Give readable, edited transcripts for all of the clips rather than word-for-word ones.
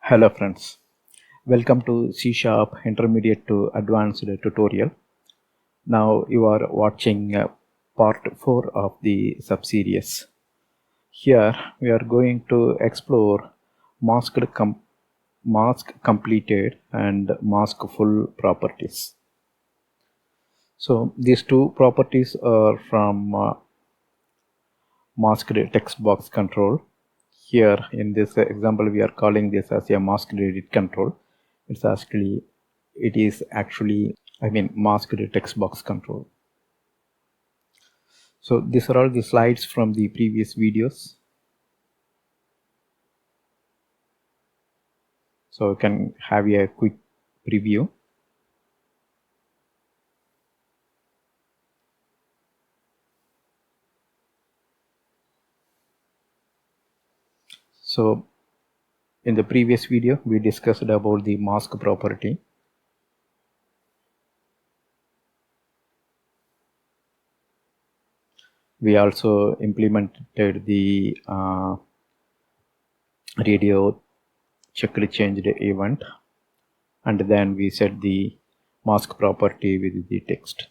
Hello friends, welcome to C# Intermediate to Advanced tutorial. Now you are watching part 4 of the subseries. Here we are going to explore MaskCompleted and MaskFull properties. So these two properties are from MaskedTextBox control. Here in this example we are calling this as a masked edit control. It is actually masked text box control. So these are all the slides from the previous videos, so you can have a quick preview. So in the previous video we discussed about the mask property. We also implemented the radio checked changed event, and then we set the mask property with the text.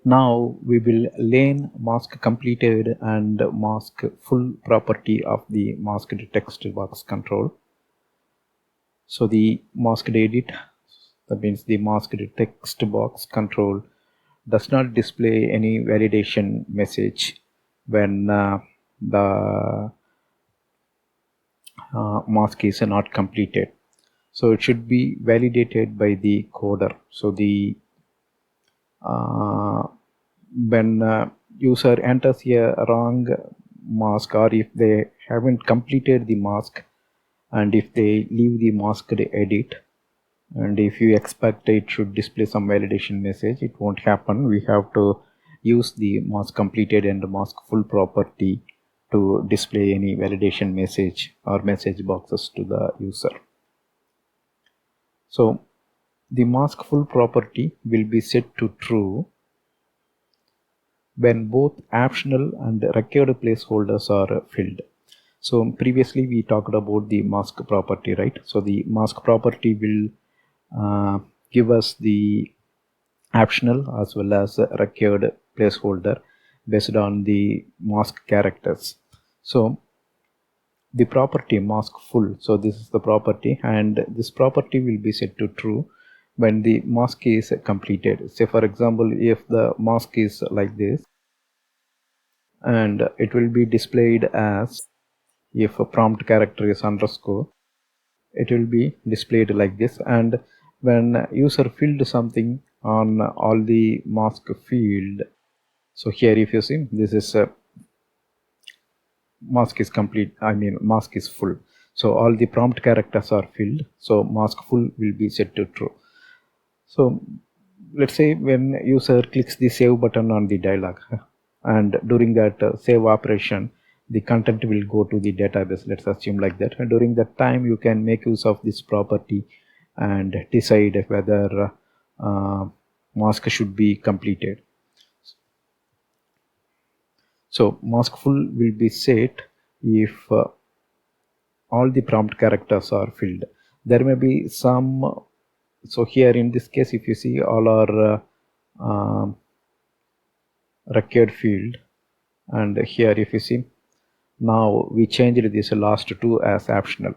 Now we will learn MaskCompleted and MaskFull property of the masked text box control. So the masked edit, that means the masked text box control, does not display any validation message when the mask is not completed. So it should be validated by the coder. So the when user enters a wrong mask, or if they haven't completed the mask, and if they leave the masked edit, and if you expect it should display some validation message, it won't happen. We have to use the MaskCompleted and MaskFull property to display any validation message or message boxes to the user. So the MaskFull property will be set to true when both optional and required placeholders are filled. So previously we talked about the mask property, right? So the mask property will give us the optional as well as required placeholder based on the mask characters. So the property MaskFull, so this is the property, and this property will be set to true when the mask is completed. Say for example, if the mask is like this, and it will be displayed as, if a prompt character is underscore, it will be displayed like this. And when user filled something on all the mask field, so here if you see, this is a mask is complete, mask is full, so all the prompt characters are filled, so MaskFull will be set to true. So let's say when user clicks the save button on the dialog, and during that save operation the content will go to the database, let's assume like that, and during that time you can make use of this property and decide whether mask should be completed. So MaskFull will be set if all the prompt characters are filled. There may be some, so here in this case if you see, all are required field, and here if you see, now we changed this last two as optional,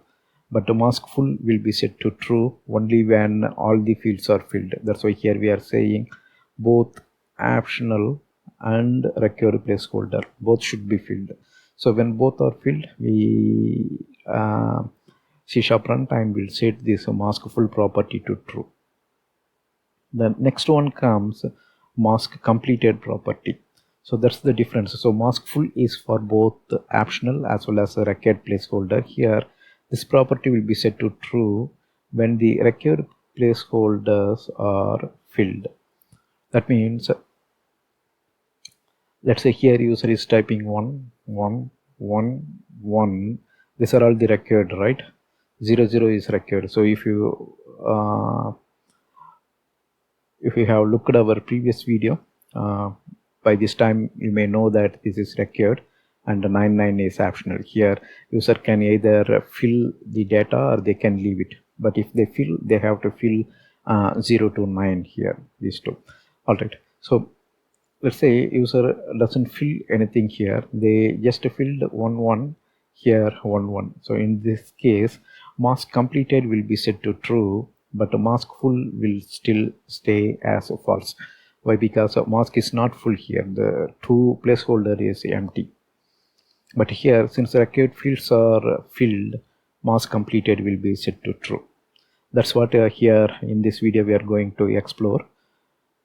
but the MaskFull will be set to true only when all the fields are filled. That's why here we are saying both optional and required placeholder, both should be filled. So when both are filled, we C# runtime will set this MaskFull property to true. The next one comes MaskCompleted property. So that's the difference. So MaskFull is for both optional as well as a required placeholder. Here this property will be set to true when the required placeholders are filled. That means, let's say here user is typing 1 1 1 1, these are all the required, right? 0 0 is required. So if you have looked at our previous video, by this time you may know that this is required, and 99 is optional. Here user can either fill the data or they can leave it, but if they fill, they have to fill 0 to 9 here, these two. All right, so let's say user doesn't fill anything here, they just filled 1 1 here, 1 1. So in this case, mask completed will be set to true, but mask full will still stay as false. Why? Because mask is not full here, the two placeholder is empty. But here, since the required fields are filled, mask completed will be set to true. That's what here in this video we are going to explore.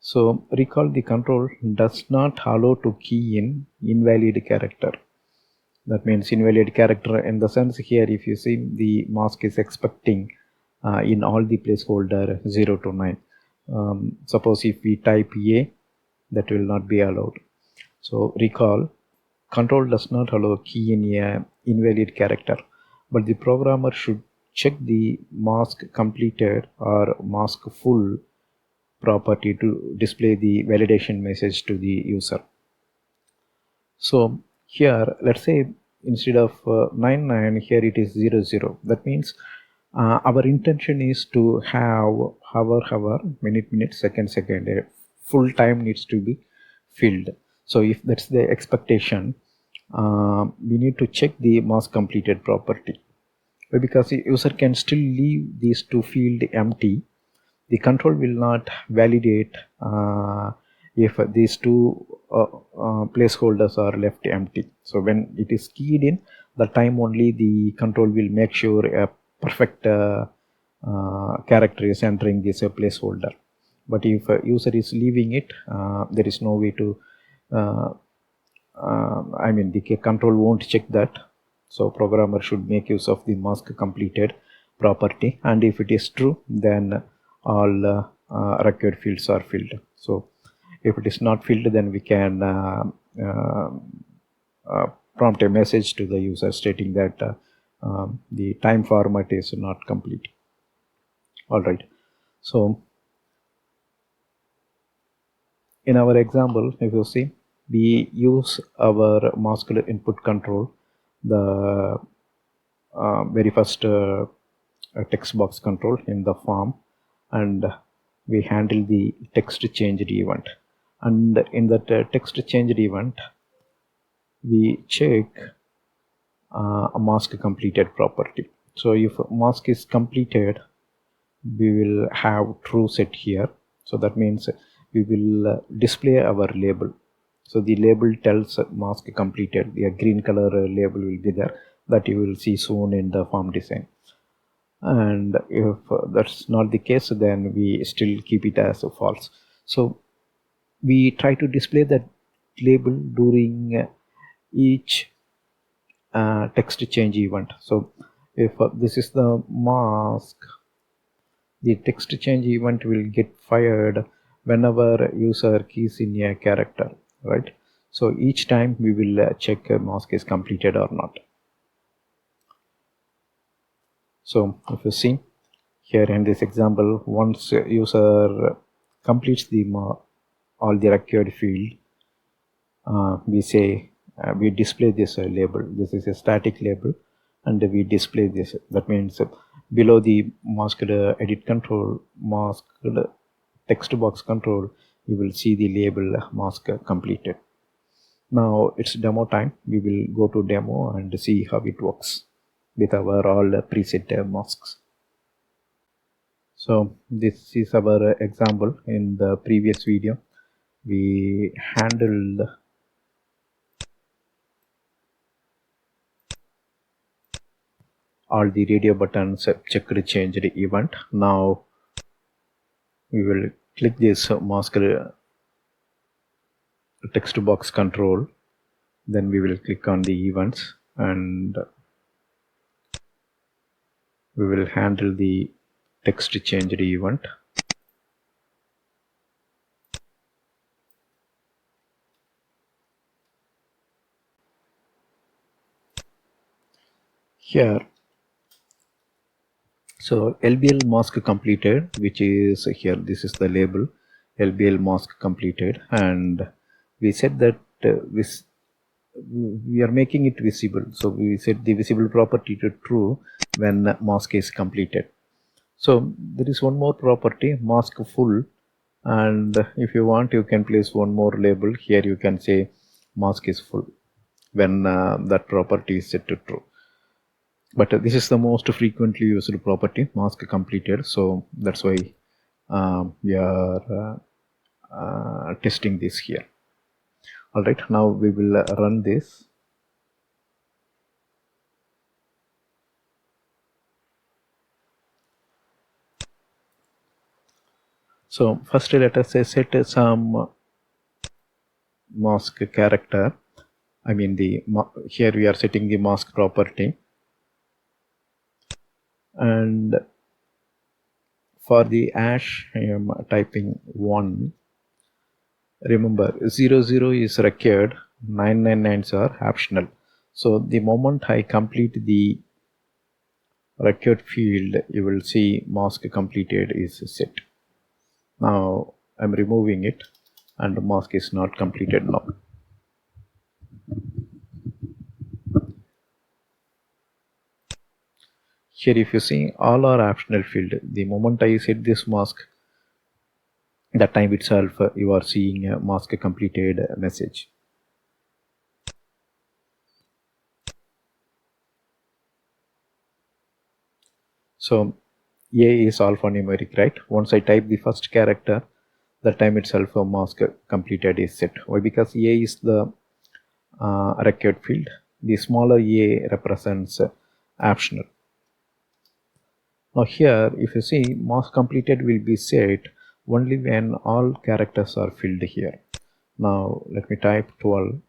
So recall the control does not allow to key in invalid character. That means invalid character in the sense here, if you see, the mask is expecting in all the placeholder 0 to 9. Suppose if we type A, that will not be allowed. So recall, control does not allow key in a invalid character, but the programmer should check the mask completed or mask full property to display the validation message to the user. So here, let's say instead of 99, here it is 00. That means our intention is to have hour, minute, second, full time needs to be filled. So if that's the expectation, we need to check the mask completed property, because the user can still leave these two fields empty. The control will not validate if these two placeholders are left empty. So when it is keyed in, the time only the control will make sure a perfect character is entering this placeholder. But if a user is leaving it, there is no way to the control won't check that. So programmer should make use of the mask completed property, and if it is true, then all required fields are filled. So if it is not filled, then we can prompt a message to the user stating that the time format is not complete. All right, so in our example, if you see, we use our masked input control, the very first text box control in the form, and we handle the text changed event. And in that text changed event, we check a mask completed property. So if mask is completed, we will have true set here. So that means we will display our label. So the label tells mask completed. The green color label will be there, that you will see soon in the form design. And if that's not the case, then we still keep it as false. So we try to display that label during each text change event. So if this is the mask, the text change event will get fired whenever user keys in a character, right? So each time we will check mask is completed or not. So if you see here in this example, once user completes the all the required field, we say we display this label. This is a static label, and we display this. That means below the masked edit control, masked text box control, you will see the label mask completed. Now it's demo time. We will go to demo and see how it works with our all preset masks. So this is our example. In the previous video, we handled all the radio buttons checked changed event. Now we will click this masked text box control, then we will click on the events, and we will handle the text changed event. Here, so LBL mask completed, which is here, this is the label LBL mask completed, and we said that we are making it visible. So we set the visible property to true when mask is completed. So there is one more property, mask full, and if you want you can place one more label here. You can say mask is full when that property is set to true. But this is the most frequently used property, mask completed. So that's why we are testing this here. All right, now we will run this. So first let us say set some mask character. I mean here we are setting the mask property, and for the hash I am typing 1. Remember 00 is required, 999s are optional. So the moment I complete the required field, you will see mask completed is set. Now I'm removing it and mask is not completed now. Here if you see, all are optional field. The moment I set this mask, that time itself you are seeing a mask completed message. So A is alphanumeric, right? Once I type the first character, that time itself a mask completed is set. Why? Because A is the required field. The smaller A represents optional. Now here if you see, mask completed will be set only when all characters are filled here. Now let me type 12,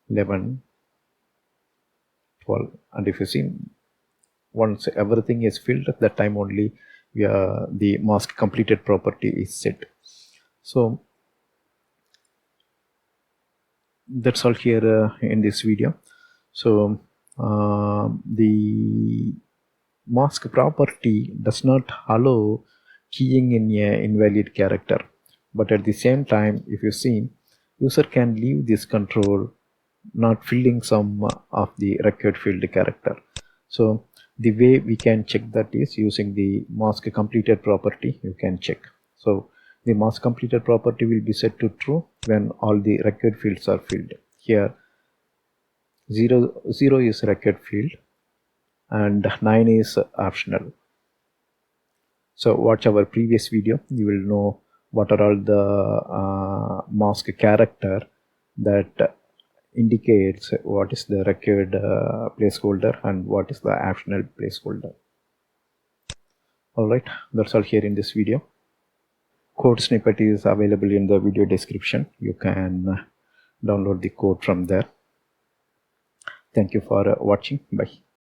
11, 12, and if you see, once everything is filled, at that time only the mask completed property is set. So that's all here in this video. So the mask property does not allow keying in a invalid character, but at the same time if you see, user can leave this control not filling some of the required field character. So the way we can check that is using the mask completed property. You can check. So the mask completed property will be set to true when all the required fields are filled. Here 0 is required field and 9 is optional. So watch our previous video, you will know what are all the mask character that indicates what is the required placeholder and what is the optional placeholder. Alright, that's all here in this video. Code snippet is available in the video description. You can download the code from there. Thank you for watching. Bye.